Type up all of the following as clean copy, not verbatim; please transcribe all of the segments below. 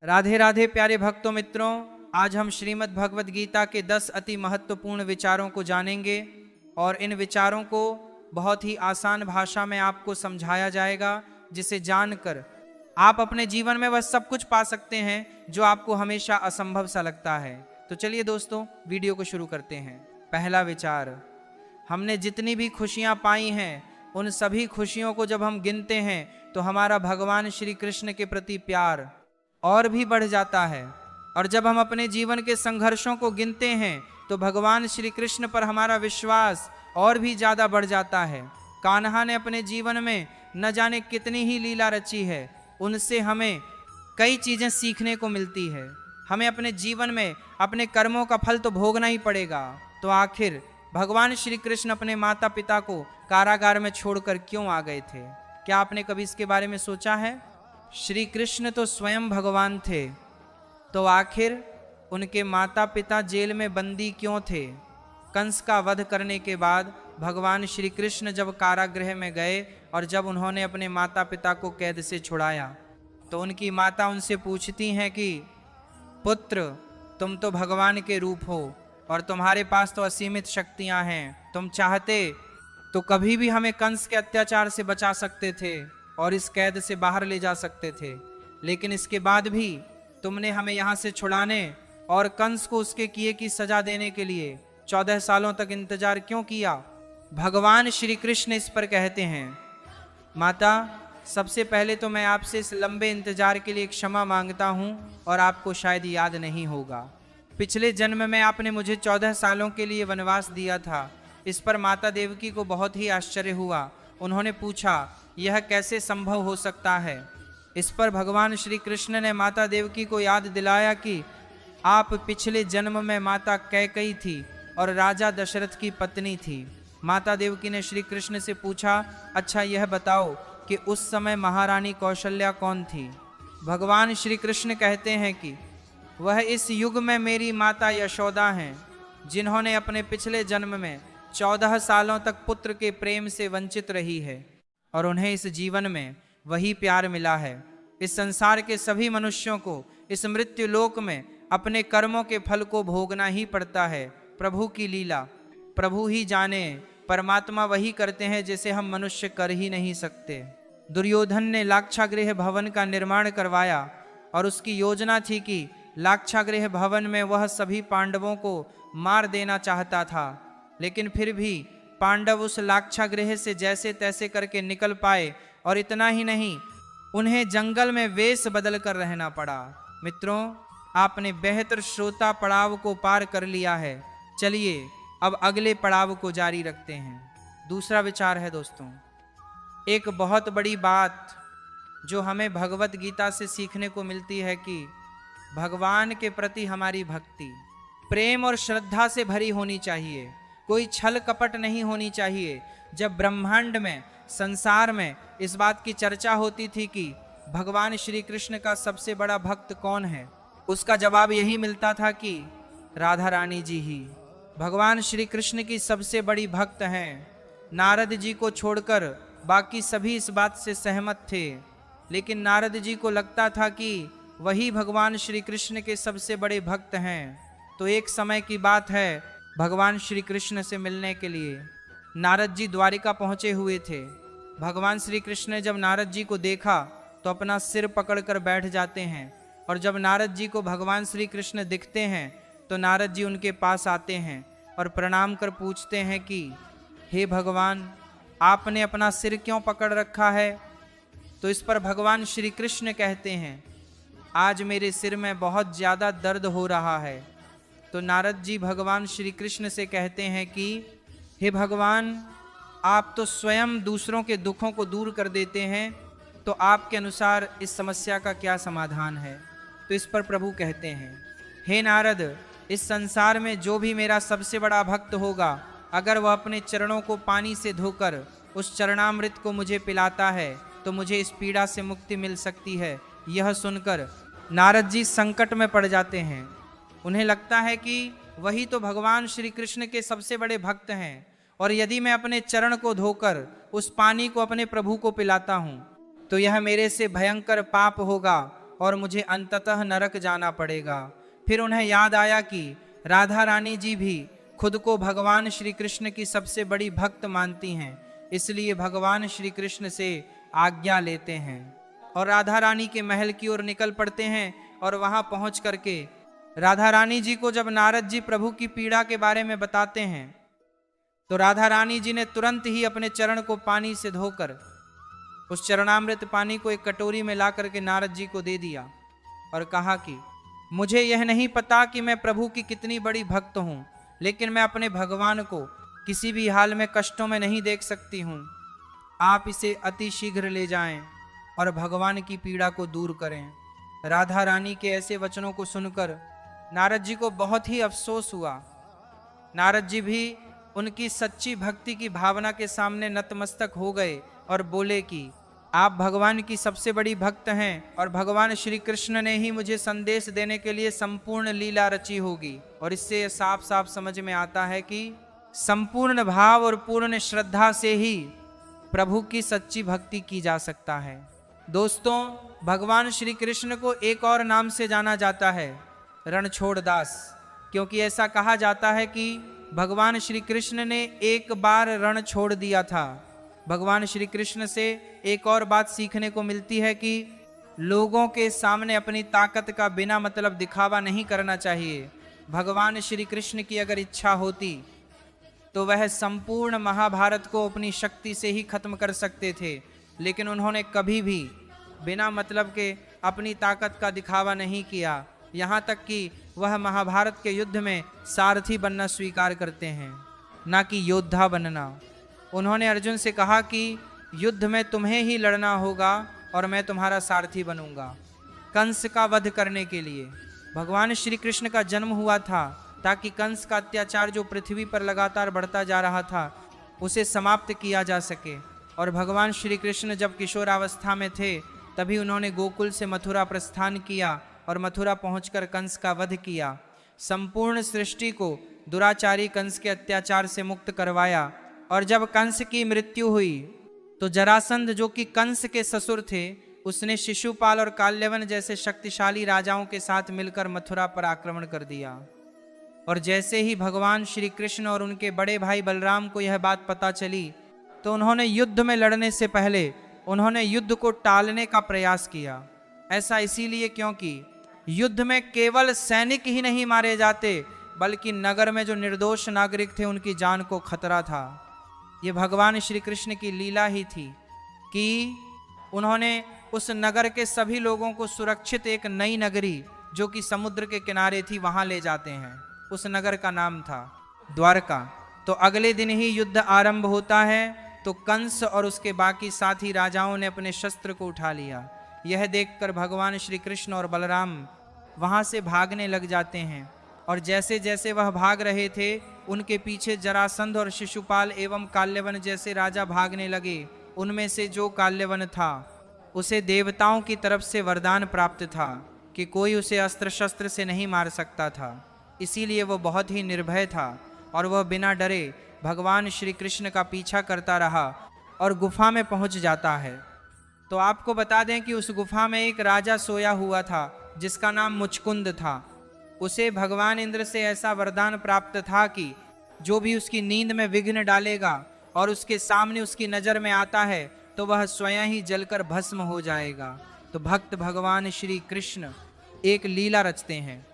राधे राधे प्यारे भक्तों मित्रों, आज हम श्रीमद् भगवद गीता के 10 अति महत्वपूर्ण विचारों को जानेंगे और इन विचारों को बहुत ही आसान भाषा में आपको समझाया जाएगा, जिसे जानकर आप अपने जीवन में वह सब कुछ पा सकते हैं जो आपको हमेशा असंभव सा लगता है। तो चलिए दोस्तों, वीडियो को शुरू करते हैं। पहला विचार, हमने जितनी भी खुशियां पाई हैं उन सभी खुशियों को जब हम गिनते हैं तो हमारा भगवान श्री कृष्ण के प्रति प्यार और भी बढ़ जाता है, और जब हम अपने जीवन के संघर्षों को गिनते हैं तो भगवान श्री कृष्ण पर हमारा विश्वास और भी ज़्यादा बढ़ जाता है। कान्हा ने अपने जीवन में न जाने कितनी ही लीला रची है, उनसे हमें कई चीज़ें सीखने को मिलती है। हमें अपने जीवन में अपने कर्मों का फल तो भोगना ही पड़ेगा। तो आखिर भगवान श्री कृष्ण अपने माता पिता को कारागार में छोड़कर क्यों आ गए थे? क्या आपने कभी इसके बारे में सोचा है? श्री कृष्ण तो स्वयं भगवान थे, तो आखिर उनके माता पिता जेल में बंदी क्यों थे? कंस का वध करने के बाद भगवान श्री कृष्ण जब कारागृह में गए और जब उन्होंने अपने माता पिता को कैद से छुड़ाया तो उनकी माता उनसे पूछती हैं कि पुत्र, तुम तो भगवान के रूप हो और तुम्हारे पास तो असीमित शक्तियां हैं, तुम चाहते तो कभी भी हमें कंस के अत्याचार से बचा सकते थे और इस कैद से बाहर ले जा सकते थे, लेकिन इसके बाद भी तुमने हमें यहाँ से छुड़ाने और कंस को उसके किए की सजा देने के लिए 14 सालों तक इंतजार क्यों किया? भगवान श्री कृष्ण इस पर कहते हैं, माता, सबसे पहले तो मैं आपसे इस लंबे इंतजार के लिए क्षमा मांगता हूँ और आपको शायद याद नहीं होगा। पिछले जन्म में आपने मुझे 14 सालों के लिए वनवास दिया था। इस पर माता देवकी को बहुत ही आश्चर्य हुआ। उन्होंने पूछा, यह कैसे संभव हो सकता है? इस पर भगवान श्री कृष्ण ने माता देवकी को याद दिलाया कि आप पिछले जन्म में माता कैकई थी और राजा दशरथ की पत्नी थी। माता देवकी ने श्री कृष्ण से पूछा, अच्छा यह बताओ कि उस समय महारानी कौशल्या कौन थी? भगवान श्री कृष्ण कहते हैं कि वह इस युग में मेरी माता यशोदा हैं, जिन्होंने अपने पिछले जन्म में 14 सालों तक पुत्र के प्रेम से वंचित रही है और उन्हें इस जीवन में वही प्यार मिला है। इस संसार के सभी मनुष्यों को इस मृत्यु लोक में अपने कर्मों के फल को भोगना ही पड़ता है। प्रभु की लीला प्रभु ही जाने, परमात्मा वही करते हैं जिसे हम मनुष्य कर ही नहीं सकते। दुर्योधन ने लाक्षागृह भवन का निर्माण करवाया और उसकी योजना थी कि लाक्षागृह भवन में वह सभी पांडवों को मार देना चाहता था, लेकिन फिर भी पांडव उस लाक्षागृह से जैसे तैसे करके निकल पाए, और इतना ही नहीं, उन्हें जंगल में वेश बदल कर रहना पड़ा। मित्रों, आपने बेहतर श्रोता पड़ाव को पार कर लिया है। चलिए अब अगले पड़ाव को जारी रखते हैं। दूसरा विचार है दोस्तों, एक बहुत बड़ी बात जो हमें भगवत गीता से सीखने को मिलती है कि भगवान के प्रति हमारी भक्ति प्रेम और श्रद्धा से भरी होनी चाहिए, कोई छल कपट नहीं होनी चाहिए। जब ब्रह्मांड में, संसार में इस बात की चर्चा होती थी कि भगवान श्री कृष्ण का सबसे बड़ा भक्त कौन है, उसका जवाब यही मिलता था कि राधा रानी जी ही भगवान श्री कृष्ण की सबसे बड़ी भक्त हैं। नारद जी को छोड़कर बाकी सभी इस बात से सहमत थे, लेकिन नारद जी को लगता था कि वही भगवान श्री कृष्ण के सबसे बड़े भक्त हैं। तो एक समय की बात है, भगवान श्री कृष्ण से मिलने के लिए नारद जी द्वारिका पहुंचे हुए थे। भगवान श्री कृष्ण ने जब नारद जी को देखा तो अपना सिर पकड़कर बैठ जाते हैं, और जब नारद जी को भगवान श्री कृष्ण दिखते हैं तो नारद जी उनके पास आते हैं और प्रणाम कर पूछते हैं कि हे भगवान, आपने अपना सिर क्यों पकड़ रखा है? तो इस पर भगवान श्री कृष्ण कहते हैं, आज मेरे सिर में बहुत ज़्यादा दर्द हो रहा है। तो नारद जी भगवान श्री कृष्ण से कहते हैं कि हे भगवान, आप तो स्वयं दूसरों के दुखों को दूर कर देते हैं, तो आपके अनुसार इस समस्या का क्या समाधान है? तो इस पर प्रभु कहते हैं, हे नारद, इस संसार में जो भी मेरा सबसे बड़ा भक्त होगा, अगर वह अपने चरणों को पानी से धोकर उस चरणामृत को मुझे पिलाता है तो मुझे इस पीड़ा से मुक्ति मिल सकती है। यह सुनकर नारद जी संकट में पड़ जाते हैं। उन्हें लगता है कि वही तो भगवान श्री कृष्ण के सबसे बड़े भक्त हैं, और यदि मैं अपने चरण को धोकर उस पानी को अपने प्रभु को पिलाता हूँ तो यह मेरे से भयंकर पाप होगा और मुझे अंततः नरक जाना पड़ेगा। फिर उन्हें याद आया कि राधा रानी जी भी खुद को भगवान श्री कृष्ण की सबसे बड़ी भक्त मानती हैं, इसलिए भगवान श्री कृष्ण से आज्ञा लेते हैं और राधा रानी के महल की ओर निकल पड़ते हैं। और वहां पहुंच करके राधा रानी जी को जब नारद जी प्रभु की पीड़ा के बारे में बताते हैं तो राधा रानी जी ने तुरंत ही अपने चरण को पानी से धोकर उस चरणामृत पानी को एक कटोरी में ला करके नारद जी को दे दिया और कहा कि मुझे यह नहीं पता कि मैं प्रभु की कितनी बड़ी भक्त हूं, लेकिन मैं अपने भगवान को किसी भी हाल में कष्टों में नहीं देख सकती हूं। आप इसे अति शीघ्र ले जाएं और भगवान की पीड़ा को दूर करें। राधा रानी के ऐसे वचनों को सुनकर नारद जी को बहुत ही अफसोस हुआ। नारद जी भी उनकी सच्ची भक्ति की भावना के सामने नतमस्तक हो गए और बोले कि आप भगवान की सबसे बड़ी भक्त हैं और भगवान श्री कृष्ण ने ही मुझे संदेश देने के लिए संपूर्ण लीला रची होगी। और इससे साफ साफ समझ में आता है कि संपूर्ण भाव और पूर्ण श्रद्धा से ही प्रभु की सच्ची भक्ति की जा सकता है। दोस्तों, भगवान श्री कृष्ण को एक और नाम से जाना जाता है, रणछोड़ दास, क्योंकि ऐसा कहा जाता है कि भगवान श्री कृष्ण ने एक बार रण छोड़ दिया था। भगवान श्री कृष्ण से एक और बात सीखने को मिलती है कि लोगों के सामने अपनी ताकत का बिना मतलब दिखावा नहीं करना चाहिए। भगवान श्री कृष्ण की अगर इच्छा होती तो वह संपूर्ण महाभारत को अपनी शक्ति से ही खत्म कर सकते थे, लेकिन उन्होंने कभी भी बिना मतलब के अपनी ताकत का दिखावा नहीं किया। यहाँ तक कि वह महाभारत के युद्ध में सारथी बनना स्वीकार करते हैं, ना कि योद्धा बनना। उन्होंने अर्जुन से कहा कि युद्ध में तुम्हें ही लड़ना होगा और मैं तुम्हारा सारथी बनूंगा। कंस का वध करने के लिए भगवान श्री कृष्ण का जन्म हुआ था ताकि कंस का अत्याचार जो पृथ्वी पर लगातार बढ़ता जा रहा था उसे समाप्त किया जा सके। और भगवान श्री कृष्ण जब किशोरावस्था में थे तभी उन्होंने गोकुल से मथुरा प्रस्थान किया और मथुरा पहुंचकर कंस का वध किया। संपूर्ण सृष्टि को दुराचारी कंस के अत्याचार से मुक्त करवाया। और जब कंस की मृत्यु हुई तो जरासंध, जो कि कंस के ससुर थे, उसने शिशुपाल और काल्यवन जैसे शक्तिशाली राजाओं के साथ मिलकर मथुरा पर आक्रमण कर दिया। और जैसे ही भगवान श्री कृष्ण और उनके बड़े भाई बलराम को यह बात पता चली तो उन्होंने युद्ध में लड़ने से पहले उन्होंने युद्ध को टालने का प्रयास किया। ऐसा इसीलिए क्योंकि युद्ध में केवल सैनिक ही नहीं मारे जाते, बल्कि नगर में जो निर्दोष नागरिक थे उनकी जान को खतरा था। ये भगवान श्री कृष्ण की लीला ही थी कि उन्होंने उस नगर के सभी लोगों को सुरक्षित एक नई नगरी जो कि समुद्र के किनारे थी वहां ले जाते हैं। उस नगर का नाम था द्वारका। तो अगले दिन ही युद्ध आरंभ होता है तो कंस और उसके बाकी साथी राजाओं ने अपने शस्त्र को उठा लिया। यह देखकर भगवान श्री कृष्ण और बलराम वहां से भागने लग जाते हैं। और जैसे जैसे वह भाग रहे थे उनके पीछे जरासंध और शिशुपाल एवं काल्यवन जैसे राजा भागने लगे। उनमें से जो काल्यवन था उसे देवताओं की तरफ से वरदान प्राप्त था कि कोई उसे अस्त्र शस्त्र से नहीं मार सकता था, इसीलिए वह बहुत ही निर्भय था और वह बिना डरे भगवान श्री कृष्ण का पीछा करता रहा और गुफा में पहुंच जाता है। तो आपको बता दें कि उस गुफा में एक राजा सोया हुआ था जिसका नाम मुचकुंद था। उसे भगवान इंद्र से ऐसा वरदान प्राप्त था कि जो भी उसकी नींद में विघ्न डालेगा और उसके सामने उसकी नज़र में आता है तो वह स्वयं ही जलकर भस्म हो जाएगा। तो भक्त भगवान श्री कृष्ण एक लीला रचते हैं।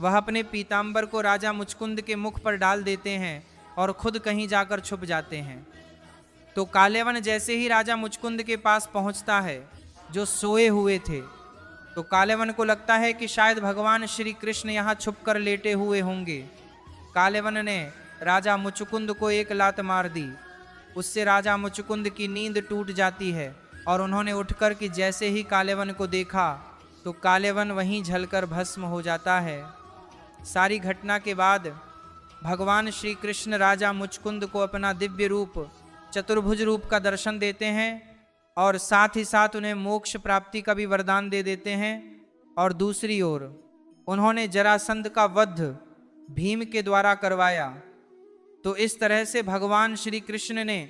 वह अपने पीताम्बर को राजा मुचकुंद के मुख पर डाल देते हैं और खुद कहीं जाकर छुप जाते हैं। तो काल्यवन जैसे ही राजा मुचकुंद के पास पहुंचता है जो सोए हुए थे, तो काल्यवन को लगता है कि शायद भगवान श्री कृष्ण यहाँ छुपकर लेटे हुए होंगे। काल्यवन ने राजा मुचकुंद को एक लात मार दी। उससे राजा मुचकुंद की नींद टूट जाती है और उन्होंने उठकर कि जैसे ही काल्यवन को देखा तो काल्यवन वहीं जलकर भस्म हो जाता है। सारी घटना के बाद भगवान श्री कृष्ण राजा मुचकुंद को अपना दिव्य रूप चतुर्भुज रूप का दर्शन देते हैं और साथ ही साथ उन्हें मोक्ष प्राप्ति का भी वरदान दे देते हैं। और दूसरी ओर उन्होंने जरासंध का वध भीम के द्वारा करवाया। तो इस तरह से भगवान श्री कृष्ण ने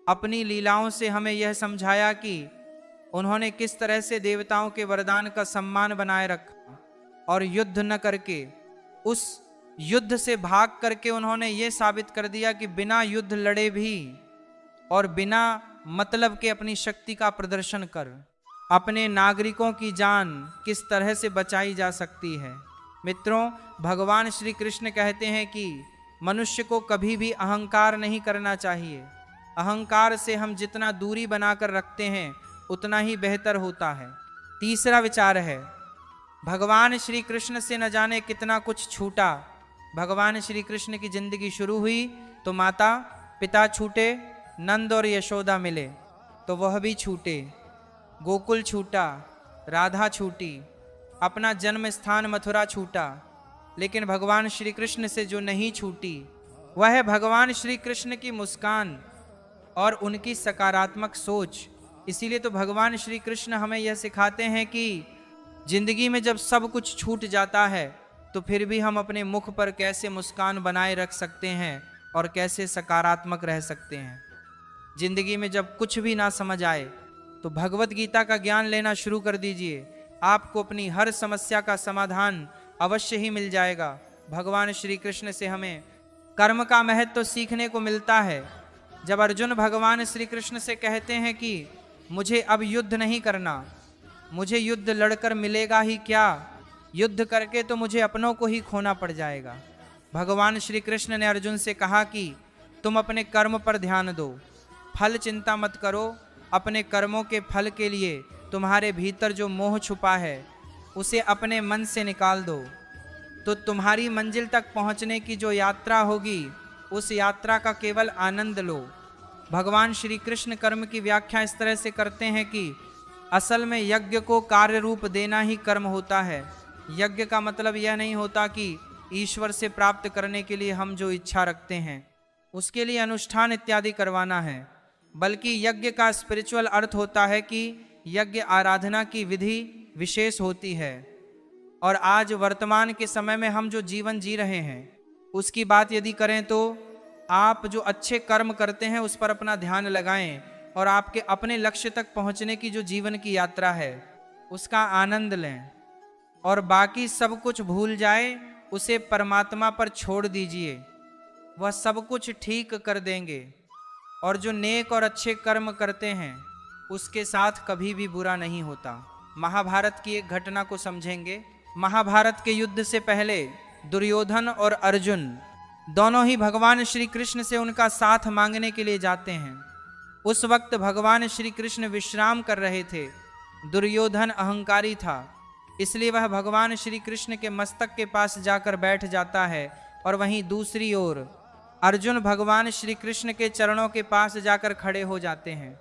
अपनी लीलाओं से हमें यह समझाया कि उन्होंने किस तरह से देवताओं के वरदान का सम्मान बनाए रखा और युद्ध न करके, उस युद्ध से भाग करके उन्होंने ये साबित कर दिया कि बिना युद्ध लड़े भी और बिना मतलब के अपनी शक्ति का प्रदर्शन कर अपने नागरिकों की जान किस तरह से बचाई जा सकती है। मित्रों, भगवान श्री कृष्ण कहते हैं कि मनुष्य को कभी भी अहंकार नहीं करना चाहिए। अहंकार से हम जितना दूरी बनाकर रखते हैं उतना ही बेहतर होता है। तीसरा विचार है, भगवान श्री कृष्ण से न जाने कितना कुछ छूटा। भगवान श्री कृष्ण की जिंदगी शुरू हुई तो माता पिता छूटे, नंद और यशोदा मिले तो वह भी छूटे, गोकुल छूटा, राधा छूटी, अपना जन्म स्थान मथुरा छूटा, लेकिन भगवान श्री कृष्ण से जो नहीं छूटी वह है भगवान श्री कृष्ण की मुस्कान और उनकी सकारात्मक सोच। इसीलिए तो भगवान श्री कृष्ण हमें यह सिखाते हैं कि जिंदगी में जब सब कुछ छूट जाता है तो फिर भी हम अपने मुख पर कैसे मुस्कान बनाए रख सकते हैं और कैसे सकारात्मक रह सकते हैं। जिंदगी में जब कुछ भी ना समझ आए तो भगवत गीता का ज्ञान लेना शुरू कर दीजिए, आपको अपनी हर समस्या का समाधान अवश्य ही मिल जाएगा। भगवान श्री कृष्ण से हमें कर्म का महत्व तो सीखने को मिलता है। जब अर्जुन भगवान श्री कृष्ण से कहते हैं कि मुझे अब युद्ध नहीं करना, मुझे युद्ध लड़कर मिलेगा ही क्या, युद्ध करके तो मुझे अपनों को ही खोना पड़ जाएगा। भगवान श्री कृष्ण ने अर्जुन से कहा कि तुम अपने कर्म पर ध्यान दो, फल चिंता मत करो, अपने कर्मों के फल के लिए तुम्हारे भीतर जो मोह छुपा है उसे अपने मन से निकाल दो, तो तुम्हारी मंजिल तक पहुंचने की जो यात्रा होगी उस यात्रा का केवल आनंद लो। भगवान श्री कृष्ण कर्म की व्याख्या इस तरह से करते हैं कि असल में यज्ञ को कार्य रूप देना ही कर्म होता है। यज्ञ का मतलब यह नहीं होता कि ईश्वर से प्राप्त करने के लिए हम जो इच्छा रखते हैं उसके लिए अनुष्ठान इत्यादि करवाना है, बल्कि यज्ञ का स्पिरिचुअल अर्थ होता है कि यज्ञ आराधना की विधि विशेष होती है। और आज वर्तमान के समय में हम जो जीवन जी रहे हैं उसकी बात यदि करें तो आप जो अच्छे कर्म करते हैं उस पर अपना ध्यान लगाएं और आपके अपने लक्ष्य तक पहुंचने की जो जीवन की यात्रा है उसका आनंद लें और बाकी सब कुछ भूल जाए, उसे परमात्मा पर छोड़ दीजिए, वह सब कुछ ठीक कर देंगे। और जो नेक और अच्छे कर्म करते हैं उसके साथ कभी भी बुरा नहीं होता। महाभारत की एक घटना को समझेंगे। महाभारत के युद्ध से पहले दुर्योधन और अर्जुन दोनों ही भगवान श्री कृष्ण से उनका साथ मांगने के लिए जाते हैं। उस वक्त भगवान श्री कृष्ण विश्राम कर रहे थे। दुर्योधन अहंकारी था, इसलिए वह भगवान श्री कृष्ण के मस्तक के पास जाकर बैठ जाता है और वहीं दूसरी ओर अर्जुन भगवान श्री कृष्ण के चरणों के पास जाकर खड़े हो जाते हैं।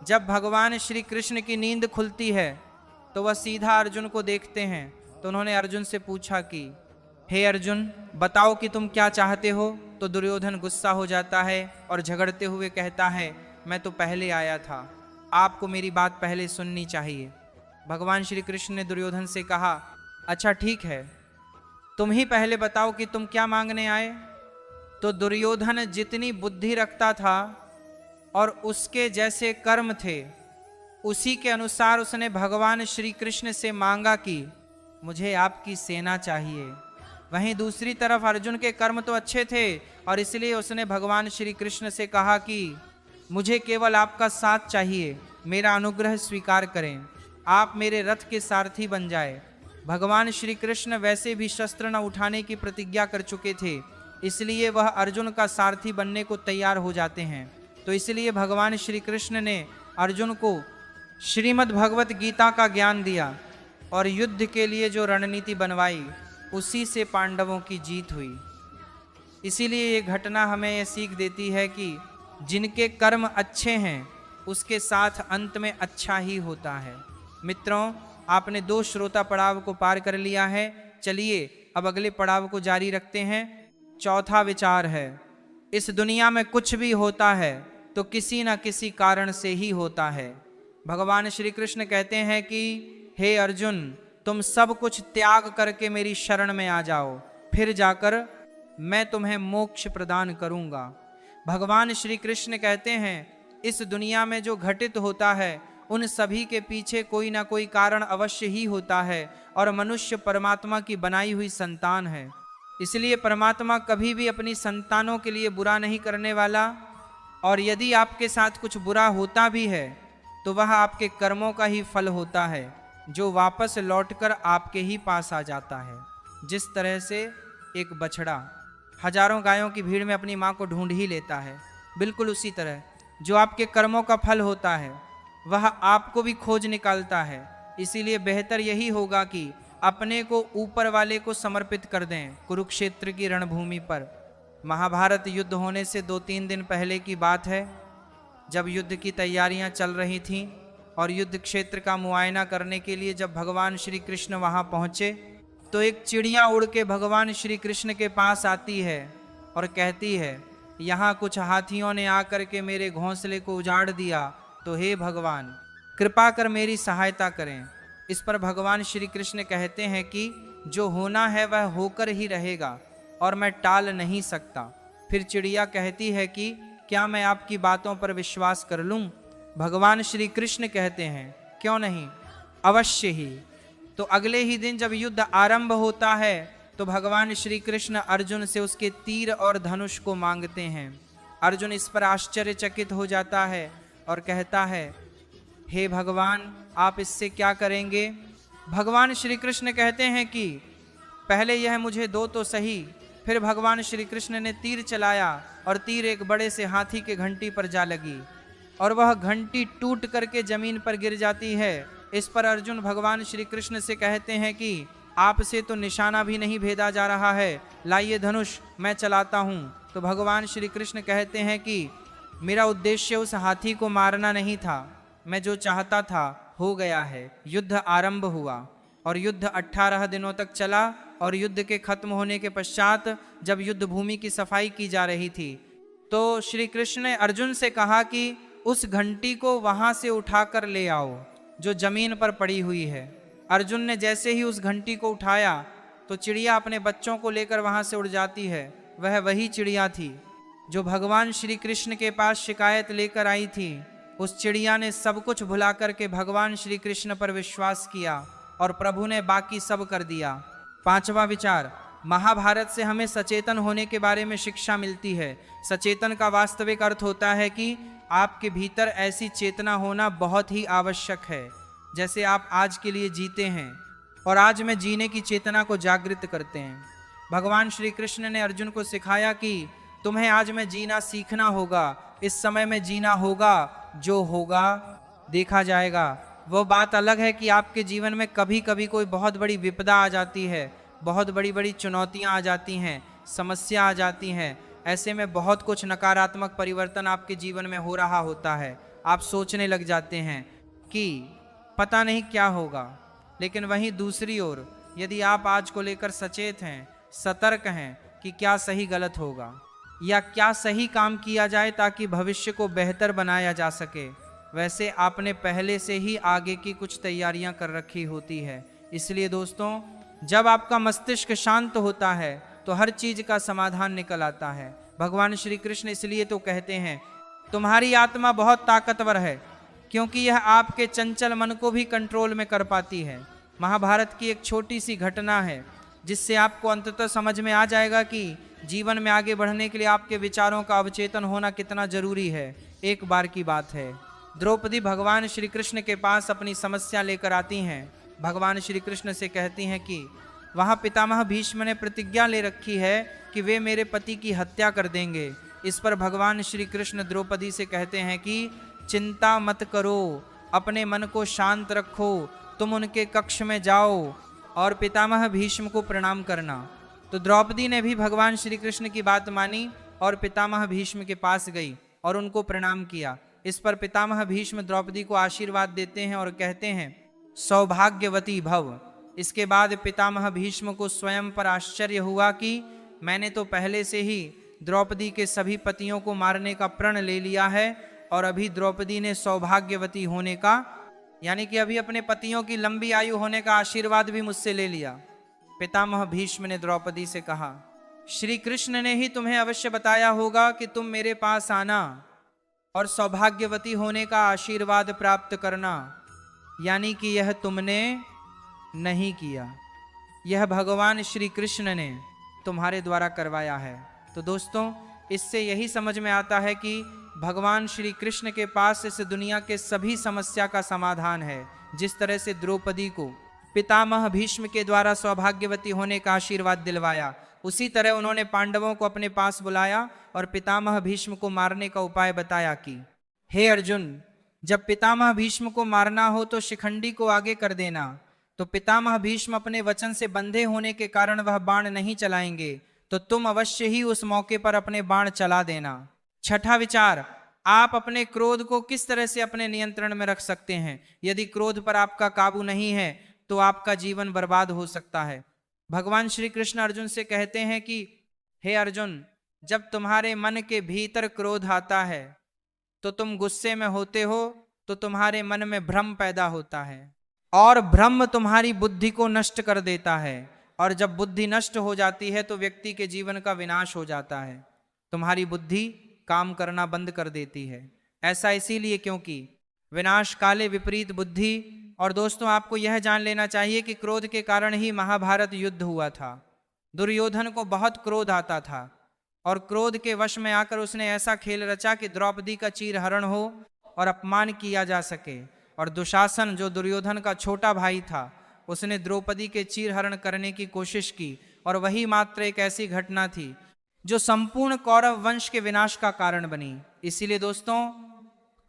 जब भगवान श्री कृष्ण की नींद खुलती है तो वह सीधा अर्जुन को देखते हैं। तो उन्होंने अर्जुन से पूछा कि हे अर्जुन, बताओ कि तुम क्या चाहते हो। तो दुर्योधन गुस्सा हो जाता है और झगड़ते हुए कहता है, मैं तो पहले आया था, आपको मेरी बात पहले सुननी चाहिए। भगवान श्री कृष्ण ने दुर्योधन से कहा, अच्छा ठीक है, तुम ही पहले बताओ कि तुम क्या मांगने आए। तो दुर्योधन जितनी बुद्धि रखता था और उसके जैसे कर्म थे उसी के अनुसार उसने भगवान श्री कृष्ण से मांगा कि मुझे आपकी सेना चाहिए। वहीं दूसरी तरफ अर्जुन के कर्म तो अच्छे थे और इसलिए उसने भगवान श्री कृष्ण से कहा कि मुझे केवल आपका साथ चाहिए, मेरा अनुग्रह स्वीकार करें, आप मेरे रथ के सारथी बन जाए। भगवान श्री कृष्ण वैसे भी शस्त्र न उठाने की प्रतिज्ञा कर चुके थे, इसलिए वह अर्जुन का सारथी बनने को तैयार हो जाते हैं। तो इसलिए भगवान श्री कृष्ण ने अर्जुन को श्रीमद् भगवत गीता का ज्ञान दिया और युद्ध के लिए जो रणनीति बनवाई उसी से पांडवों की जीत हुई। इसीलिए ये घटना हमें यह सीख देती है कि जिनके कर्म अच्छे हैं उसके साथ अंत में अच्छा ही होता है। मित्रों, आपने 2 श्रोता पड़ाव को पार कर लिया है। चलिए अब अगले पड़ाव को जारी रखते हैं। चौथा विचार है, इस दुनिया में कुछ भी होता है तो किसी न किसी कारण से ही होता है। भगवान श्री कृष्ण कहते हैं कि हे अर्जुन, तुम सब कुछ त्याग करके मेरी शरण में आ जाओ, फिर जाकर मैं तुम्हें मोक्ष प्रदान करूंगा। भगवान श्री कृष्ण कहते हैं इस दुनिया में जो घटित होता है उन सभी के पीछे कोई ना कोई कारण अवश्य ही होता है और मनुष्य परमात्मा की बनाई हुई संतान है। इसलिए परमात्मा कभी भी अपनी संतानों के लिए बुरा नहीं करने वाला, और यदि आपके साथ कुछ बुरा होता भी है तो वह आपके कर्मों का ही फल होता है, जो वापस लौटकर आपके ही पास आ जाता है। जिस तरह से एक बछड़ा हजारों गायों की भीड़ में अपनी माँ को ढूंढ ही लेता है, बिल्कुल उसी तरह जो आपके कर्मों का फल होता है वह आपको भी खोज निकालता है। इसीलिए बेहतर यही होगा कि अपने को ऊपर वाले को समर्पित कर दें। कुरुक्षेत्र की रणभूमि पर महाभारत युद्ध होने से 2-3 दिन पहले की बात है, जब युद्ध की तैयारियां चल रही थीं और युद्ध क्षेत्र का मुआयना करने के लिए जब भगवान श्री कृष्ण वहां पहुंचे तो एक चिड़िया उड़ के भगवान श्री कृष्ण के पास आती है और कहती है, यहाँ कुछ हाथियों ने आकर के मेरे घोंसले को उजाड़ दिया, तो हे भगवान कृपा कर मेरी सहायता करें। इस पर भगवान श्री कृष्ण कहते हैं कि जो होना है वह होकर ही रहेगा और मैं टाल नहीं सकता। फिर चिड़िया कहती है कि क्या मैं आपकी बातों पर विश्वास कर लूं? भगवान श्री कृष्ण कहते हैं क्यों नहीं, अवश्य ही। तो अगले ही दिन जब युद्ध आरंभ होता है तो भगवान श्री कृष्ण अर्जुन से उसके तीर और धनुष को मांगते हैं। अर्जुन इस पर आश्चर्यचकित हो जाता है और कहता है, हे भगवान आप इससे क्या करेंगे? भगवान श्री कृष्ण कहते हैं कि पहले यह मुझे दो तो सही। फिर भगवान श्री कृष्ण ने तीर चलाया और तीर एक बड़े से हाथी के घंटी पर जा लगी और वह घंटी टूट करके जमीन पर गिर जाती है। इस पर अर्जुन भगवान श्री कृष्ण से कहते हैं कि आपसे तो निशाना भी नहीं भेदा जा रहा है, लाइए धनुष मैं चलाता हूँ। तो भगवान श्री कृष्ण कहते हैं कि मेरा उद्देश्य उस हाथी को मारना नहीं था, मैं जो चाहता था हो गया है। युद्ध आरंभ हुआ और युद्ध 18 दिनों तक चला और युद्ध के खत्म होने के पश्चात जब युद्ध भूमि की सफाई की जा रही थी तो श्री कृष्ण ने अर्जुन से कहा कि उस घंटी को वहां से उठाकर ले आओ जो जमीन पर पड़ी हुई है। अर्जुन ने जैसे ही उस घंटी को उठाया तो चिड़िया अपने बच्चों को लेकर वहां से उड़ जाती है। वह वही चिड़िया थी जो भगवान श्री कृष्ण के पास शिकायत लेकर आई थी। उस चिड़िया ने सब कुछ भुला करके भगवान श्री कृष्ण पर विश्वास किया और प्रभु ने बाकी सब कर दिया। पांचवा विचार, महाभारत से हमें सचेतन होने के बारे में शिक्षा मिलती है। सचेतन का वास्तविक अर्थ होता है कि आपके भीतर ऐसी चेतना होना बहुत ही आवश्यक है। जैसे आप आज के लिए जीते हैं और आज में जीने की चेतना को जागृत करते हैं। भगवान श्री कृष्ण ने अर्जुन को सिखाया कि तुम्हें आज में जीना सीखना होगा, इस समय में जीना होगा, जो होगा देखा जाएगा। वो बात अलग है कि आपके जीवन में कभी कभी कोई बहुत बड़ी विपदा आ जाती है, बहुत बड़ी बड़ी चुनौतियां आ जाती हैं, समस्या आ जाती हैं। ऐसे में बहुत कुछ नकारात्मक परिवर्तन आपके जीवन में हो रहा होता है। आप सोचने लग जाते हैं कि पता नहीं क्या होगा। लेकिन वहीं दूसरी ओर यदि आप आज को लेकर सचेत हैं, सतर्क हैं कि क्या सही गलत होगा या क्या सही काम किया जाए ताकि भविष्य को बेहतर बनाया जा सके, वैसे आपने पहले से ही आगे की कुछ तैयारियां कर रखी होती है। इसलिए दोस्तों, जब आपका मस्तिष्क शांत होता है तो हर चीज का समाधान निकल आता है। भगवान श्री कृष्ण इसलिए तो कहते हैं तुम्हारी आत्मा बहुत ताकतवर है, क्योंकि यह आपके चंचल मन को भी कंट्रोल में कर पाती है। महाभारत की एक छोटी सी घटना है जिससे आपको अंततः समझ में आ जाएगा कि जीवन में आगे बढ़ने के लिए आपके विचारों का अवचेतन होना कितना जरूरी है। एक बार की बात है, द्रौपदी भगवान श्री कृष्ण के पास अपनी समस्या लेकर आती हैं। भगवान श्री कृष्ण से कहती हैं कि वहाँ पितामह भीष्म ने प्रतिज्ञा ले रखी है कि वे मेरे पति की हत्या कर देंगे। इस पर भगवान श्री कृष्ण द्रौपदी से कहते हैं कि चिंता मत करो, अपने मन को शांत रखो, तुम उनके कक्ष में जाओ और पितामह भीष्म को प्रणाम करना। तो द्रौपदी ने भी भगवान श्री कृष्ण की बात मानी और पितामह भीष्म के पास गई और उनको प्रणाम किया। इस पर पितामह भीष्म द्रौपदी को आशीर्वाद देते हैं और कहते हैं सौभाग्यवती भव। इसके बाद पितामह भीष्म को स्वयं पर आश्चर्य हुआ कि मैंने तो पहले से ही द्रौपदी के सभी पतियों को मारने का प्रण ले लिया है और अभी द्रौपदी ने सौभाग्यवती होने का, यानी कि अभी अपने पतियों की लंबी आयु होने का आशीर्वाद भी मुझसे ले लिया। पितामह भीष्म ने द्रौपदी से कहा श्री कृष्ण ने ही तुम्हें अवश्य बताया होगा कि तुम मेरे पास आना, और सौभाग्यवती होने का आशीर्वाद प्राप्त करना, यानी कि यह तुमने नहीं किया, यह भगवान श्री कृष्ण ने तुम्हारे द्वारा करवाया है। तो दोस्तों, इससे यही समझ में आता है कि भगवान श्री कृष्ण के पास इस दुनिया के सभी समस्या का समाधान है। जिस तरह से द्रौपदी को पितामह भीष्म के द्वारा सौभाग्यवती होने का आशीर्वाद दिलवाया, उसी तरह उन्होंने पांडवों को अपने पास बुलाया और पितामह भीष्म को मारने का उपाय बताया कि हे अर्जुन, जब पितामह भीष्म को मारना हो तो शिखंडी को आगे कर देना। तो पितामह भीष्म अपने वचन से बंधे होने के कारण वह बाण नहीं चलाएंगे, तो तुम अवश्य ही उस मौके पर अपने बाण चला देना। छठा विचार, आप अपने क्रोध को किस तरह से अपने नियंत्रण में रख सकते हैं। यदि क्रोध पर आपका काबू नहीं है तो आपका जीवन बर्बाद हो सकता है। भगवान श्री कृष्ण अर्जुन से कहते हैं कि हे अर्जुन, जब तुम्हारे मन के भीतर क्रोध आता है तो तुम गुस्से में होते हो, तो तुम्हारे मन में भ्रम पैदा होता है और भ्रम तुम्हारी बुद्धि को नष्ट कर देता है, और जब बुद्धि नष्ट हो जाती है तो व्यक्ति के जीवन का विनाश हो जाता है। तुम्हारी बुद्धि काम करना बंद कर देती है। ऐसा इसीलिए क्योंकि विनाश काले विपरीत बुद्धि। और दोस्तों, आपको यह जान लेना चाहिए कि क्रोध के कारण ही महाभारत युद्ध हुआ था। दुर्योधन को बहुत क्रोध आता था और क्रोध के वश में आकर उसने ऐसा खेल रचा कि द्रौपदी का चीरहरण हो और अपमान किया जा सके। और दुशासन, जो दुर्योधन का छोटा भाई था, उसने द्रौपदी के चीरहरण करने की कोशिश की, और वही मात्र एक ऐसी घटना थी जो संपूर्ण कौरव वंश के विनाश का कारण बनी। इसीलिए दोस्तों,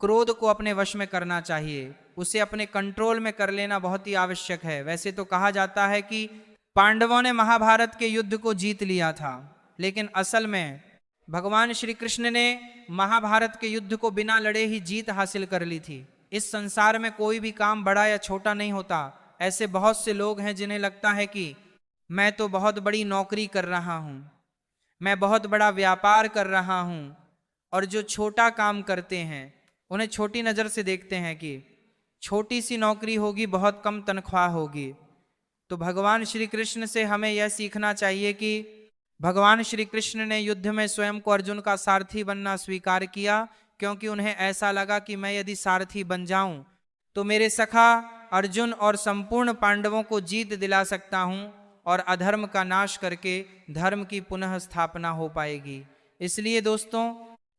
क्रोध को अपने वश में करना चाहिए, उसे अपने कंट्रोल में कर लेना बहुत ही आवश्यक है। वैसे तो कहा जाता है कि पांडवों ने महाभारत के युद्ध को जीत लिया था, लेकिन असल में भगवान श्री कृष्ण ने महाभारत के युद्ध को बिना लड़े ही जीत हासिल कर ली थी। इस संसार में कोई भी काम बड़ा या छोटा नहीं होता। ऐसे बहुत से लोग हैं जिन्हें लगता है कि मैं तो बहुत बड़ी नौकरी कर रहा हूं, मैं बहुत बड़ा व्यापार कर रहा हूं, और जो छोटा काम करते हैं उन्हें छोटी नज़र से देखते हैं कि छोटी सी नौकरी होगी, बहुत कम तनख्वाह होगी। तो भगवान श्री कृष्ण से हमें यह सीखना चाहिए कि भगवान श्री कृष्ण ने युद्ध में स्वयं को अर्जुन का सारथी बनना स्वीकार किया, क्योंकि उन्हें ऐसा लगा कि मैं यदि सारथी बन जाऊं तो मेरे सखा अर्जुन और संपूर्ण पांडवों को जीत दिला सकता हूं और अधर्म का नाश करके धर्म की पुनः स्थापना हो पाएगी। इसलिए दोस्तों,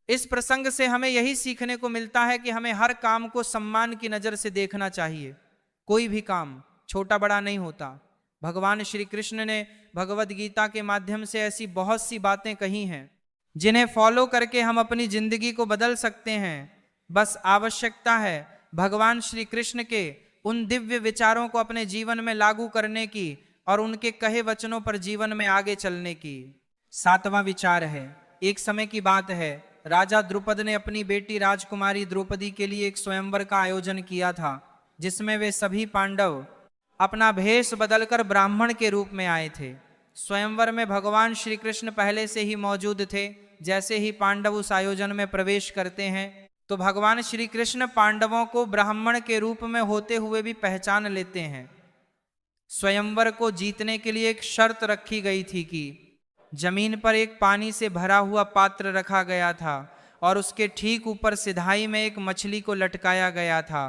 इस प्रसंग से हमें यही सीखने को मिलता है कि हमें हर काम को सम्मान की नज़र से देखना चाहिए। कोई भी काम छोटा बड़ा नहीं होता। भगवान श्री कृष्ण ने भगवद गीता के माध्यम से ऐसी बहुत सी बातें कही हैं जिन्हें फॉलो करके हम अपनी जिंदगी को बदल सकते हैं। बस आवश्यकता है भगवान श्री कृष्ण के उन दिव्य विचारों को अपने जीवन में लागू करने की और उनके कहे वचनों पर जीवन में आगे चलने की। सातवां विचार है, एक समय की बात है, राजा द्रुपद ने अपनी बेटी राजकुमारी द्रौपदी के लिए एक स्वयंवर का आयोजन किया था, जिसमें वे सभी पांडव अपना भेष बदलकर ब्राह्मण के रूप में आए थे। स्वयंवर में भगवान श्री कृष्ण पहले से ही मौजूद थे। जैसे ही पांडव उस आयोजन में प्रवेश करते हैं तो भगवान श्री कृष्ण पांडवों को ब्राह्मण के रूप में होते हुए भी पहचान लेते हैं। स्वयंवर को जीतने के लिए एक शर्त रखी गई थी कि जमीन पर एक पानी से भरा हुआ पात्र रखा गया था और उसके ठीक ऊपर सिधाई में एक मछली को लटकाया गया था,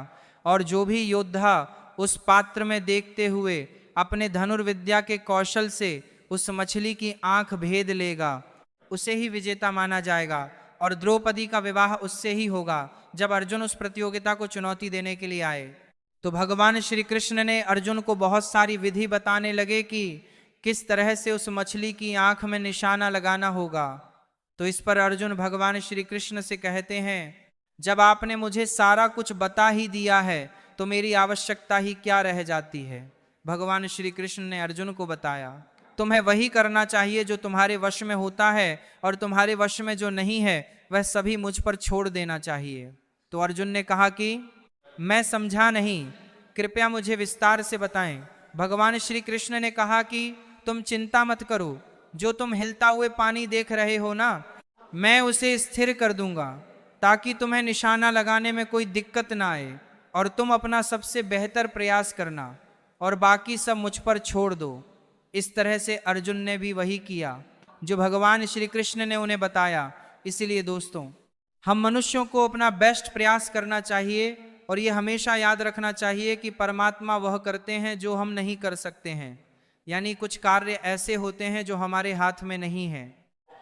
और जो भी योद्धा उस पात्र में देखते हुए अपने धनुर्विद्या के कौशल से उस मछली की आंख भेद लेगा, उसे ही विजेता माना जाएगा। और द्रौपदी का विवाह उससे ही होगा। जब अर्जुन उस प्रतियोगिता को चुनौती देने के लिए आए तो भगवान श्री कृष्ण ने अर्जुन को बहुत सारी विधि बताने लगे कि किस तरह से उस मछली की आंख में निशाना लगाना होगा। तो इस पर अर्जुन भगवान श्री कृष्ण से कहते हैं, जब आपने मुझे सारा कुछ बता ही दिया है तो मेरी आवश्यकता ही क्या रह जाती है। भगवान श्री कृष्ण ने अर्जुन को बताया, तुम्हें वही करना चाहिए जो तुम्हारे वश में होता है, और तुम्हारे वश में जो नहीं है वह सभी मुझ पर छोड़ देना चाहिए। तो अर्जुन ने कहा कि मैं समझा नहीं, कृपया मुझे विस्तार से बताएं। भगवान श्री कृष्ण ने कहा कि तुम चिंता मत करो, जो तुम हिलता हुए पानी देख रहे हो ना, मैं उसे स्थिर कर दूंगा ताकि तुम्हें निशाना लगाने में कोई दिक्कत ना आए, और तुम अपना सबसे बेहतर प्रयास करना और बाकी सब मुझ पर छोड़ दो। इस तरह से अर्जुन ने भी वही किया जो भगवान श्री कृष्ण ने उन्हें बताया। इसलिए दोस्तों, हम मनुष्यों को अपना बेस्ट प्रयास करना चाहिए और ये हमेशा याद रखना चाहिए कि परमात्मा वह करते हैं जो हम नहीं कर सकते हैं, यानी कुछ कार्य ऐसे होते हैं जो हमारे हाथ में नहीं है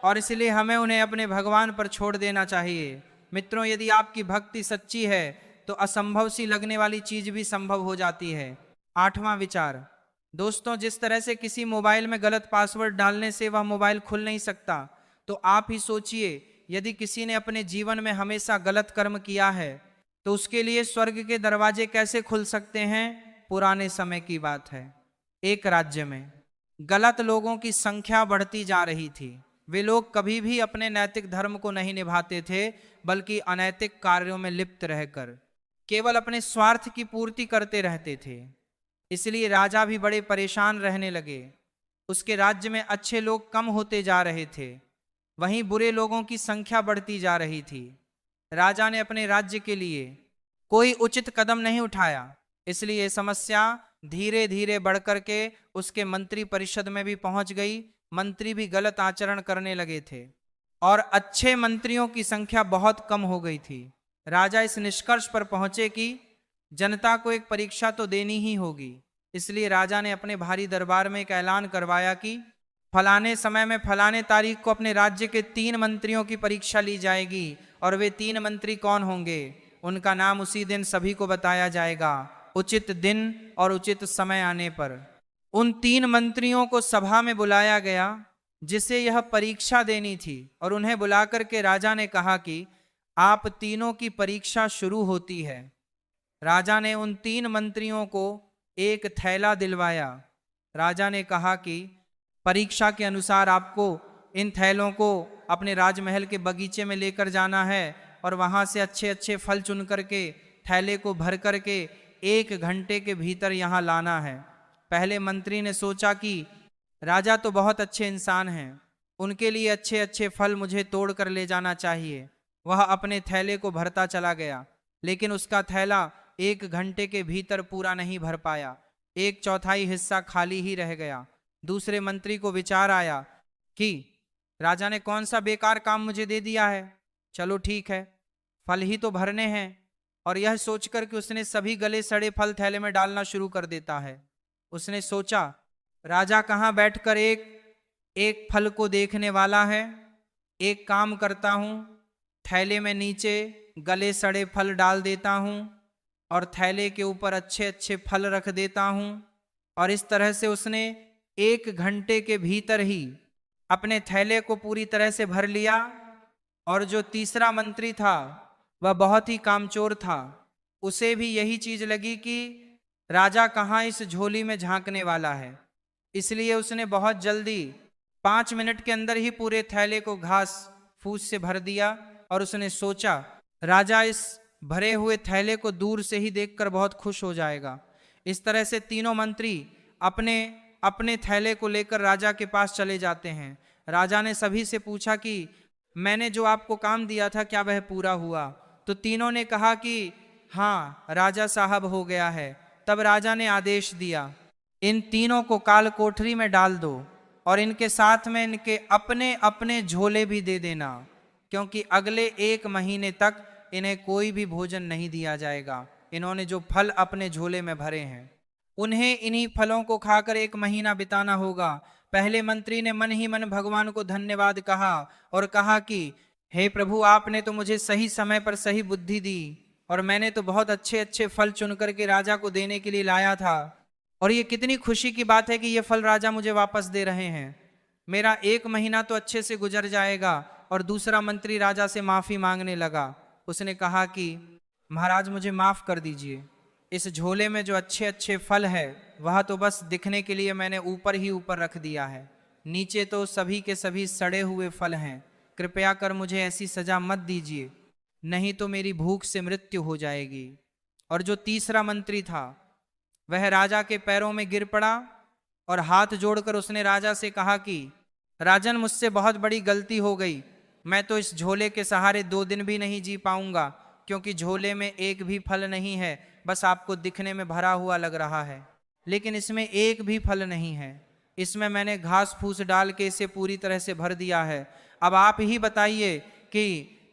और इसलिए हमें उन्हें अपने भगवान पर छोड़ देना चाहिए। मित्रों, यदि आपकी भक्ति सच्ची है तो असंभव सी लगने वाली चीज भी संभव हो जाती है। 8वां विचार, दोस्तों, जिस तरह से किसी मोबाइल में गलत पासवर्ड डालने से वह मोबाइल खुल नहीं सकता, तो आप ही सोचिए यदि किसी ने अपने जीवन में हमेशा गलत कर्म किया है तो उसके लिए स्वर्ग के दरवाजे कैसे खुल सकते हैं। पुराने समय की बात है, एक राज्य में गलत लोगों की संख्या बढ़ती जा रही थी। वे लोग कभी भी अपने नैतिक धर्म को नहीं निभाते थे, बल्कि अनैतिक कार्यों में लिप्त रहकर केवल अपने स्वार्थ की पूर्ति करते रहते थे। इसलिए राजा भी बड़े परेशान रहने लगे। उसके राज्य में अच्छे लोग कम होते जा रहे थे, वहीं बुरे लोगों की संख्या बढ़ती जा रही थी। राजा ने अपने राज्य के लिए कोई उचित कदम नहीं उठाया, इसलिए यह समस्या धीरे धीरे बढ़कर के उसके मंत्री परिषद में भी पहुंच गई। मंत्री भी गलत आचरण करने लगे थे और अच्छे मंत्रियों की संख्या बहुत कम हो गई थी। राजा इस निष्कर्ष पर पहुंचे कि जनता को एक परीक्षा तो देनी ही होगी। इसलिए राजा ने अपने भारी दरबार में एक ऐलान करवाया कि फलाने समय में फलाने तारीख को अपने राज्य के 3 मंत्रियों की परीक्षा ली जाएगी और वे 3 मंत्री कौन होंगे, उनका नाम उसी दिन सभी को बताया जाएगा, उचित दिन और उचित समय आने पर। उन 3 मंत्रियों को सभा में बुलाया गया जिसे यह परीक्षा देनी थी और उन्हें बुलाकर के राजा ने कहा कि आप तीनों की परीक्षा शुरू होती है। राजा ने उन 3 मंत्रियों को एक थैला दिलवाया। राजा ने कहा कि परीक्षा के अनुसार आपको इन थैलों को अपने राजमहल के बगीचे में लेकर जाना है और वहां से अच्छे अच्छे फल चुन करके थैले को भर करके 1 घंटे के भीतर यहाँ लाना है। पहले मंत्री ने सोचा कि राजा तो बहुत अच्छे इंसान हैं, उनके लिए अच्छे अच्छे फल मुझे तोड़ कर ले जाना चाहिए। वह अपने थैले को भरता चला गया, लेकिन उसका थैला 1 घंटे के भीतर पूरा नहीं भर पाया। 1/4 हिस्सा खाली ही रह गया। दूसरे मंत्री को विचार आया कि राजा ने कौन सा बेकार काम मुझे दे दिया है, चलो ठीक है, फल ही तो भरने हैं। और यह सोचकर कि उसने सभी गले सड़े फल थैले में डालना शुरू कर देता है। उसने सोचा राजा कहाँ बैठकर एक फल को देखने वाला है, एक काम करता हूँ, थैले में नीचे गले सड़े फल डाल देता हूँ और थैले के ऊपर अच्छे अच्छे फल रख देता हूँ। और इस तरह से उसने 1 घंटे के भीतर ही अपने थैले को पूरी तरह से भर लिया। और जो तीसरा मंत्री था वह बहुत ही कामचोर था, उसे भी यही चीज लगी कि राजा कहाँ इस झोली में झांकने वाला है, इसलिए उसने बहुत जल्दी 5 मिनट के अंदर ही पूरे थैले को घास फूस से भर दिया। और उसने सोचा राजा इस भरे हुए थैले को दूर से ही देखकर बहुत खुश हो जाएगा। इस तरह से तीनों मंत्री अपने अपने थैले को लेकर राजा के पास चले जाते हैं। राजा ने सभी से पूछा कि मैंने जो आपको काम दिया था क्या वह पूरा हुआ? तो तीनों ने कहा कि हाँ राजा साहब, हो गया है। तब राजा ने आदेश दिया इन तीनों को काल कोठरी में डाल दो और इनके साथ में इनके अपने अपने झोले भी दे देना, क्योंकि अगले 1 महीने तक इन्हें कोई भी भोजन नहीं दिया जाएगा। इन्होंने जो फल अपने झोले में भरे हैं उन्हें इन्हीं फलों को खाकर 1 महीना बिताना होगा। पहले मंत्री ने मन ही मन भगवान को धन्यवाद कहा और कहा कि हे प्रभु, आपने तो मुझे सही समय पर सही बुद्धि दी और मैंने तो बहुत अच्छे अच्छे फल चुन करके राजा को देने के लिए लाया था, और ये कितनी खुशी की बात है कि ये फल राजा मुझे वापस दे रहे हैं। मेरा 1 महीना तो अच्छे से गुजर जाएगा। और दूसरा मंत्री राजा से माफी मांगने लगा। उसने कहा कि महाराज मुझे माफ कर दीजिए, इस झोले में जो अच्छे अच्छे फल है वह तो बस दिखने के लिए मैंने ऊपर ही ऊपर रख दिया है, नीचे तो सभी के सभी सड़े हुए फल हैं। कृपया कर मुझे ऐसी सजा मत दीजिए, नहीं तो मेरी भूख से मृत्यु हो जाएगी। और जो तीसरा मंत्री था वह राजा के पैरों में गिर पड़ा और हाथ जोड़कर उसने राजा से कहा कि राजन, मुझसे बहुत बड़ी गलती हो गई, मैं तो इस झोले के सहारे 2 दिन भी नहीं जी पाऊंगा, क्योंकि झोले में एक भी फल नहीं है, बस आपको दिखने में भरा हुआ लग रहा है, लेकिन इसमें एक भी फल नहीं है। इसमें मैंने घास फूस डाल के इसे पूरी तरह से भर दिया है। अब आप ही बताइए कि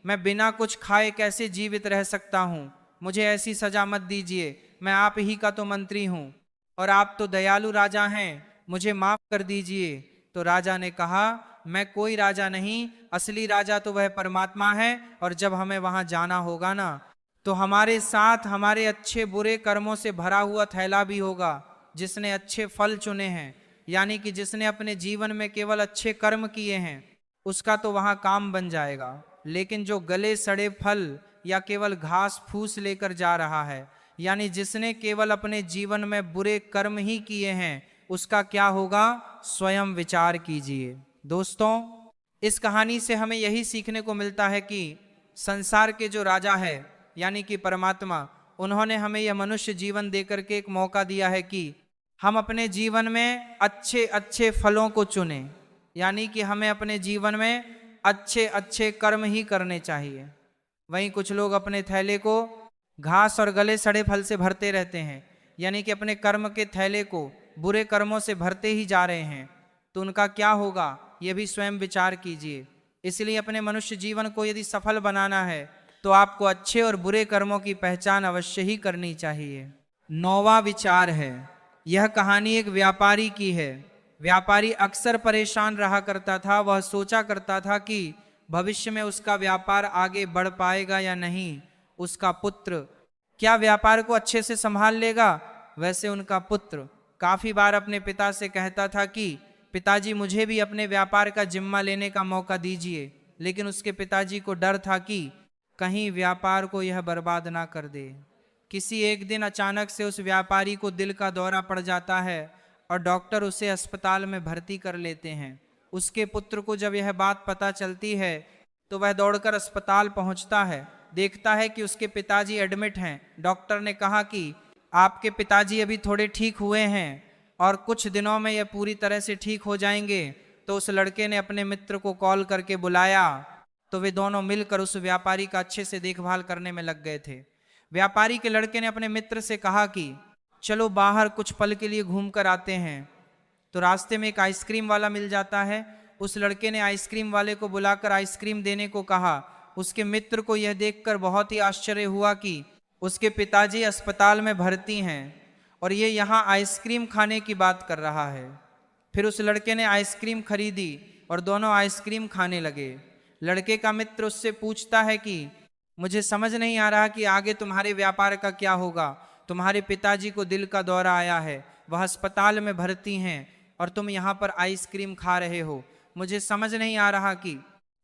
मैं बिना कुछ खाए कैसे जीवित रह सकता हूँ, मुझे ऐसी सजा मत दीजिए, मैं आप ही का तो मंत्री हूँ और आप तो दयालु राजा हैं, मुझे माफ कर दीजिए। तो राजा ने कहा, मैं कोई राजा नहीं, असली राजा तो वह परमात्मा है, और जब हमें वहां जाना होगा ना, तो हमारे साथ हमारे अच्छे बुरे कर्मों से भरा हुआ थैला भी होगा। जिसने अच्छे फल चुने हैं, यानी कि जिसने अपने जीवन में केवल अच्छे कर्म किए हैं, उसका तो वहां काम बन जाएगा। लेकिन जो गले सड़े फल या केवल घास फूस लेकर जा रहा है, यानी जिसने केवल अपने जीवन में बुरे कर्म ही किए हैं, उसका क्या होगा, स्वयं विचार कीजिए। दोस्तों, इस कहानी से हमें यही सीखने को मिलता है कि संसार के जो राजा है यानी कि परमात्मा, उन्होंने हमें यह मनुष्य जीवन देकर के एक मौका दिया है कि हम अपने जीवन में अच्छे अच्छे फलों को चुनें, यानी कि हमें अपने जीवन में अच्छे अच्छे कर्म ही करने चाहिए। वहीं कुछ लोग अपने थैले को घास और गले सड़े फल से भरते रहते हैं, यानी कि अपने कर्म के थैले को बुरे कर्मों से भरते ही जा रहे हैं, तो उनका क्या होगा, यह भी स्वयं विचार कीजिए। इसलिए अपने मनुष्य जीवन को यदि सफल बनाना है तो आपको अच्छे और बुरे कर्मों की पहचान अवश्य ही करनी चाहिए। 9वां विचार है, यह कहानी एक व्यापारी की है। व्यापारी अक्सर परेशान रहा करता था, वह सोचा करता था कि भविष्य में उसका व्यापार आगे बढ़ पाएगा या नहीं, उसका पुत्र क्या व्यापार को अच्छे से संभाल लेगा। वैसे उनका पुत्र काफी बार अपने पिता से कहता था कि पिताजी मुझे भी अपने व्यापार का जिम्मा लेने का मौका दीजिए, लेकिन उसके पिताजी को डर था कि कहीं व्यापार को यह बर्बाद ना कर दे। किसी एक दिन अचानक से उस व्यापारी को दिल का दौरा पड़ जाता है और डॉक्टर उसे अस्पताल में भर्ती कर लेते हैं। उसके पुत्र को जब यह बात पता चलती है तो वह दौड़कर अस्पताल पहुंचता है, देखता है कि उसके पिताजी एडमिट हैं। डॉक्टर ने कहा कि आपके पिताजी अभी थोड़े ठीक हुए हैं और कुछ दिनों में यह पूरी तरह से ठीक हो जाएंगे। तो उस लड़के ने अपने मित्र को कॉल करके बुलाया, तो वे दोनों मिलकर उस व्यापारी का अच्छे से देखभाल करने में लग गए थे। व्यापारी के लड़के ने अपने मित्र से कहा कि चलो बाहर कुछ पल के लिए घूम कर आते हैं। तो रास्ते में एक आइसक्रीम वाला मिल जाता है। उस लड़के ने आइसक्रीम वाले को बुलाकर आइसक्रीम देने को कहा। उसके मित्र को यह देखकर बहुत ही आश्चर्य हुआ कि उसके पिताजी अस्पताल में भर्ती हैं और ये यहाँ आइसक्रीम खाने की बात कर रहा है। फिर उस लड़के ने आइसक्रीम खरीदी और दोनों आइसक्रीम खाने लगे। लड़के का मित्र उससे पूछता है कि मुझे समझ नहीं आ रहा कि आगे तुम्हारे व्यापार का क्या होगा। तुम्हारे पिताजी को दिल का दौरा आया है, वह अस्पताल में भर्ती हैं और तुम यहाँ पर आइसक्रीम खा रहे हो। मुझे समझ नहीं आ रहा कि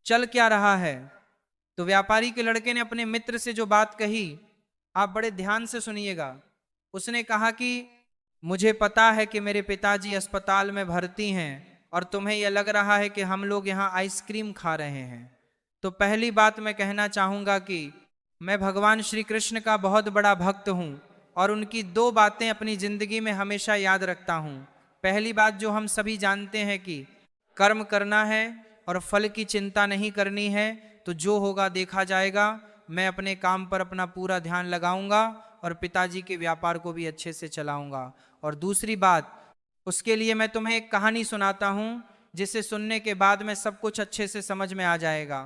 चल क्या रहा है। तो व्यापारी के लड़के ने अपने मित्र से जो बात कही, आप बड़े ध्यान से सुनिएगा। उसने कहा कि मुझे पता है कि मेरे पिताजी अस्पताल में भर्ती हैं और तुम्हें यह लग रहा है कि हम लोग यहाँ आइसक्रीम खा रहे हैं। तो पहली बात मैं कहना चाहूँगा कि मैं भगवान श्री कृष्ण का बहुत बड़ा भक्त हूँ और उनकी 2 बातें अपनी जिंदगी में हमेशा याद रखता हूँ। पहली बात जो हम सभी जानते हैं कि कर्म करना है और फल की चिंता नहीं करनी है, तो जो होगा देखा जाएगा। मैं अपने काम पर अपना पूरा ध्यान लगाऊंगा और पिताजी के व्यापार को भी अच्छे से चलाऊंगा। और दूसरी बात, उसके लिए मैं तुम्हें एक कहानी सुनाता हूँ जिसे सुनने के बाद में सब कुछ अच्छे से समझ में आ जाएगा।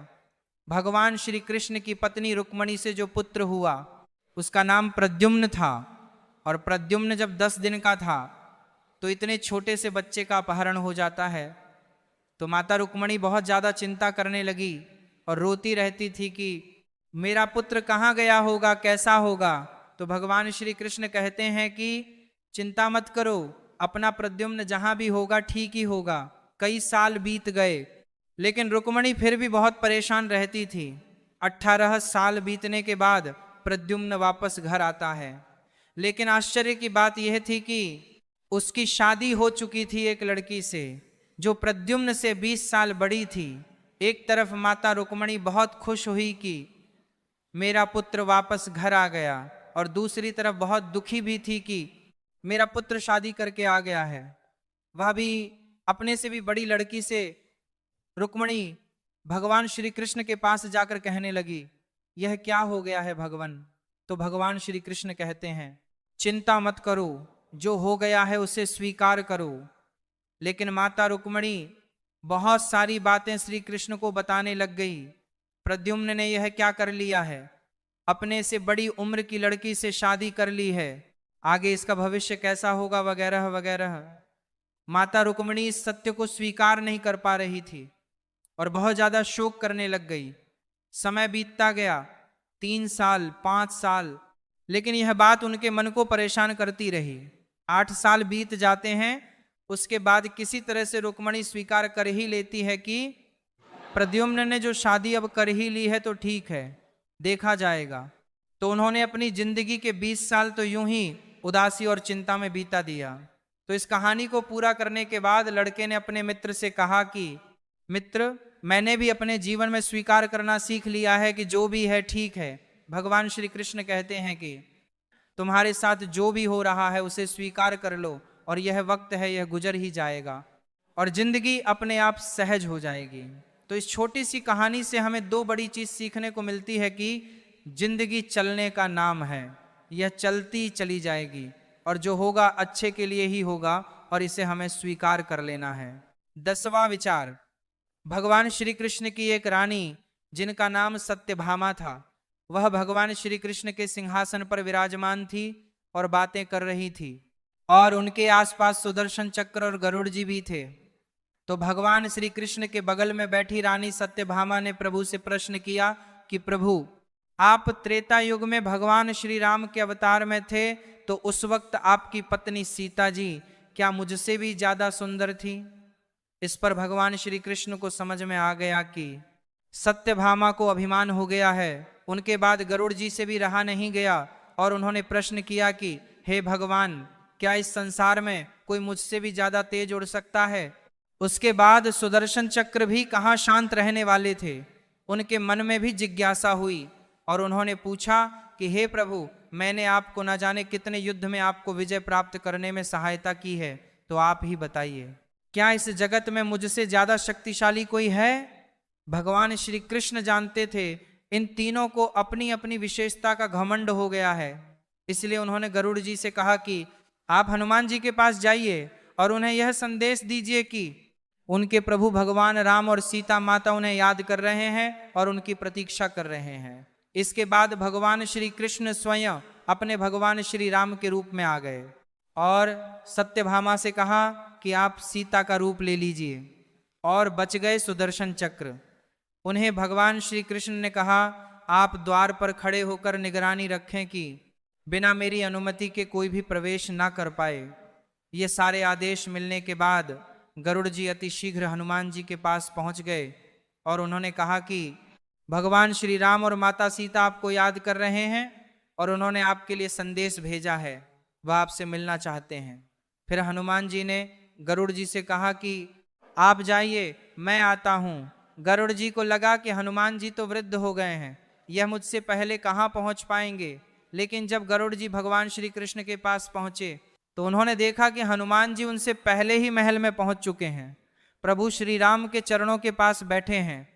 भगवान श्री कृष्ण की पत्नी रुक्मणी से जो पुत्र हुआ उसका नाम प्रद्युम्न था। और प्रद्युम्न जब 10 दिन का था तो इतने छोटे से बच्चे का अपहरण हो जाता है। तो माता रुक्मणी बहुत ज़्यादा चिंता करने लगी और रोती रहती थी कि मेरा पुत्र कहाँ गया होगा, कैसा होगा। तो भगवान श्री कृष्ण कहते हैं कि चिंता मत करो, अपना प्रद्युम्न जहाँ भी होगा ठीक ही होगा। कई साल बीत गए लेकिन रुक्मणी फिर भी बहुत परेशान रहती थी। 18 साल बीतने के बाद प्रद्युम्न वापस घर आता है, लेकिन आश्चर्य की बात यह थी कि उसकी शादी हो चुकी थी एक लड़की से जो प्रद्युम्न से 20 साल बड़ी थी। एक तरफ माता रुक्मणी बहुत खुश हुई कि मेरा पुत्र वापस घर आ गया, और दूसरी तरफ बहुत दुखी भी थी कि मेरा पुत्र शादी करके आ गया है। वह भी अपने से भी बड़ी लड़की से। रुक्मणी भगवान श्री कृष्ण के पास जाकर कहने लगी, यह क्या हो गया है भगवान। तो भगवान श्री कृष्ण कहते हैं, चिंता मत करो, जो हो गया है उसे स्वीकार करो। लेकिन माता रुक्मणी बहुत सारी बातें श्री कृष्ण को बताने लग गई। प्रद्युम्न ने यह क्या कर लिया है, अपने से बड़ी उम्र की लड़की से शादी कर ली है, आगे इसका भविष्य कैसा होगा वगैरह वगैरह। माता रुक्मिणी इस सत्य को स्वीकार नहीं कर पा रही थी और बहुत ज्यादा शोक करने लग गई। समय बीतता गया, 3 साल 5 साल, लेकिन यह बात उनके मन को परेशान करती रही। 8 साल बीत जाते हैं, उसके बाद किसी तरह से रुक्मिणी स्वीकार कर ही लेती है कि प्रद्युम्न ने जो शादी अब कर ही ली है तो ठीक है, देखा जाएगा। तो उन्होंने अपनी जिंदगी के 20 साल तो यूं ही उदासी और चिंता में बीता दिया। तो इस कहानी को पूरा करने के बाद लड़के ने अपने मित्र से कहा कि मित्र, मैंने भी अपने जीवन में स्वीकार करना सीख लिया है कि जो भी है ठीक है। भगवान श्री कृष्ण कहते हैं कि तुम्हारे साथ जो भी हो रहा है उसे स्वीकार कर लो, और यह वक्त है, यह गुजर ही जाएगा और जिंदगी अपने आप सहज हो जाएगी। तो इस छोटी सी कहानी से हमें 2 बड़ी चीज सीखने को मिलती है कि जिंदगी चलने का नाम है, यह चलती चली जाएगी और जो होगा अच्छे के लिए ही होगा और इसे हमें स्वीकार कर लेना है। 10वां विचार, भगवान श्री कृष्ण की एक रानी जिनका नाम सत्यभामा था, वह भगवान श्री कृष्ण के सिंहासन पर विराजमान थी और बातें कर रही थी, और उनके आसपास सुदर्शन चक्र और गरुड़ जी भी थे। तो भगवान श्री कृष्ण के बगल में बैठी रानी सत्यभामा ने प्रभु से प्रश्न किया कि प्रभु, आप त्रेता युग में भगवान श्री राम के अवतार में थे, तो उस वक्त आपकी पत्नी सीता जी क्या मुझसे भी ज्यादा सुंदर थी? इस पर भगवान श्री कृष्ण को समझ में आ गया कि सत्यभामा को अभिमान हो गया है। उनके बाद गरुड़ जी से भी रहा नहीं गया और उन्होंने प्रश्न किया कि हे भगवान, क्या इस संसार में कोई मुझसे भी ज्यादा तेज उड़ सकता है? उसके बाद सुदर्शन चक्र भी कहाँ शांत रहने वाले थे, उनके मन में भी जिज्ञासा हुई और उन्होंने पूछा कि हे प्रभु, मैंने आपको न जाने कितने युद्ध में आपको विजय प्राप्त करने में सहायता की है, तो आप ही बताइए, क्या इस जगत में मुझसे ज्यादा शक्तिशाली कोई है? भगवान श्री कृष्ण जानते थे इन तीनों को अपनी अपनी विशेषता का घमंड हो गया है, इसलिए उन्होंने गरुड़ जी से कहा कि आप हनुमान जी के पास जाइए और उन्हें यह संदेश दीजिए कि उनके प्रभु भगवान राम और सीता माता उन्हें याद कर रहे हैं और उनकी प्रतीक्षा कर रहे हैं। इसके बाद भगवान श्री कृष्ण स्वयं अपने भगवान श्री राम के रूप में आ गए और सत्यभामा से कहा कि आप सीता का रूप ले लीजिए, और बच गए सुदर्शन चक्र। उन्हें भगवान श्री कृष्ण ने कहा, आप द्वार पर खड़े होकर निगरानी रखें कि बिना मेरी अनुमति के कोई भी प्रवेश ना कर पाए। ये सारे आदेश मिलने के बाद गरुड़ जी अति शीघ्र हनुमान जी के पास पहुंच गए और उन्होंने कहा कि भगवान श्री राम और माता सीता आपको याद कर रहे हैं और उन्होंने आपके लिए संदेश भेजा है, वह आपसे मिलना चाहते हैं। फिर हनुमान जी ने गरुड़ जी से कहा कि आप जाइए, मैं आता हूँ। गरुड़ जी को लगा कि हनुमान जी तो वृद्ध हो गए हैं, यह मुझसे पहले कहाँ पहुँच पाएंगे। लेकिन जब गरुड़ जी भगवान श्री कृष्ण के पास पहुँचे तो उन्होंने देखा कि हनुमान जी उनसे पहले ही महल में पहुँच चुके हैं, प्रभु श्री राम के चरणों के पास बैठे हैं